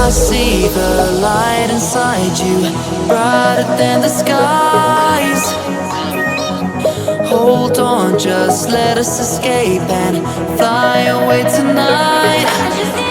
I see the light inside you, brighter than the skies. Hold on, just let us escape and fly away tonight.